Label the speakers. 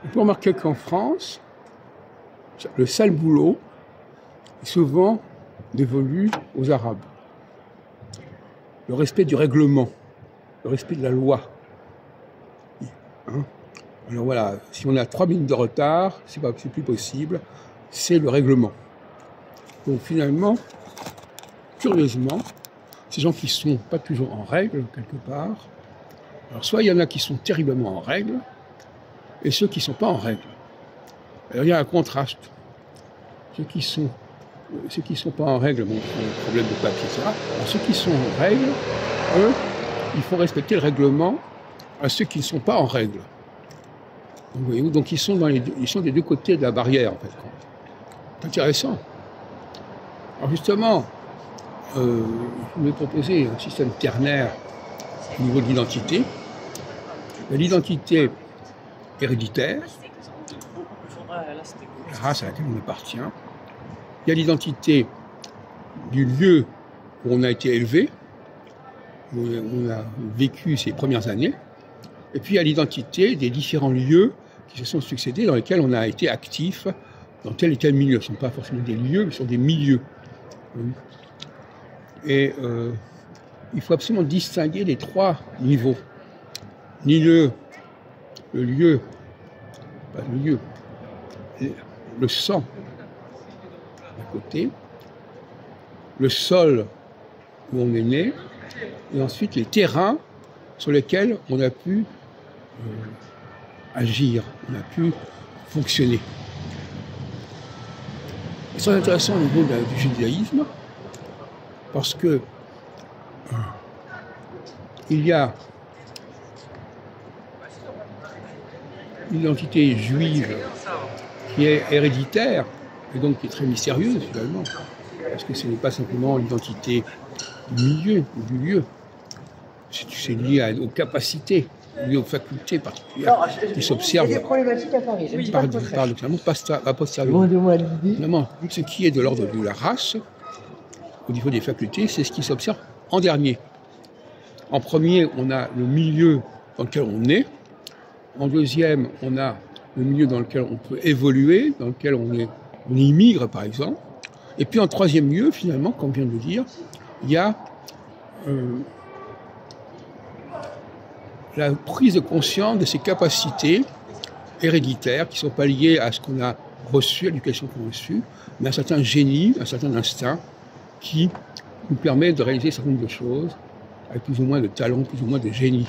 Speaker 1: On peut remarquer qu'en France, le sale boulot est souvent dévolu aux Arabes. Le respect du règlement, le respect de la loi. Hein? Alors voilà, si on a 3 minutes de retard, c'est plus possible, c'est le règlement. Donc finalement, curieusement, ces gens qui ne sont pas toujours en règle, quelque part, alors soit il y en a qui sont terriblement en règle, et ceux qui ne sont pas en règle. Alors il y a un contraste. Ceux qui ne sont pas en règle, bon, le problème de papier, etc. Alors ceux qui sont en règle, eux, il faut respecter le règlement à ceux qui ne sont pas en règle. Donc, voyez-vous, donc ils sont des deux côtés de la barrière, en fait. C'est intéressant. Alors justement, je vais proposer un système ternaire au niveau de l'identité. L'identité héréditaire, la race à laquelle on appartient. Il y a l'identité du lieu où on a été élevé, où on a vécu ses premières années. Et puis il y a l'identité des différents lieux qui se sont succédés, dans lesquels on a été actif dans tel et tel milieu. Ce ne sont pas forcément des lieux, mais ce sont des milieux. Et il faut absolument distinguer les 3 niveaux. Le lieu, le sang d'un côté, le sol où on est né, et ensuite les terrains sur lesquels on a pu agir, on a pu fonctionner. C'est très intéressant au niveau du judaïsme, parce que il y a une identité juive qui est héréditaire, et donc qui est très mystérieuse finalement, parce que ce n'est pas simplement l'identité du milieu ou du lieu, c'est lié aux capacités, lié aux facultés particulières qui s'observent.
Speaker 2: Il y a des problématiques à Paris.
Speaker 1: Paradoxalement, a posteriori. Finalement, ce qui est de l'ordre de la race, au niveau des facultés, c'est ce qui s'observe en dernier. En premier, on a le milieu dans lequel on est. En deuxième, on a le milieu dans lequel on peut évoluer, dans lequel on immigre, par exemple. Et puis en troisième lieu, finalement, comme on vient de le dire, il y a la prise de conscience de ces capacités héréditaires qui ne sont pas liées à ce qu'on a reçu, à l'éducation qu'on a reçue, mais à un certain génie, un certain instinct qui nous permet de réaliser un certain nombre de choses avec plus ou moins de talent, plus ou moins de génie.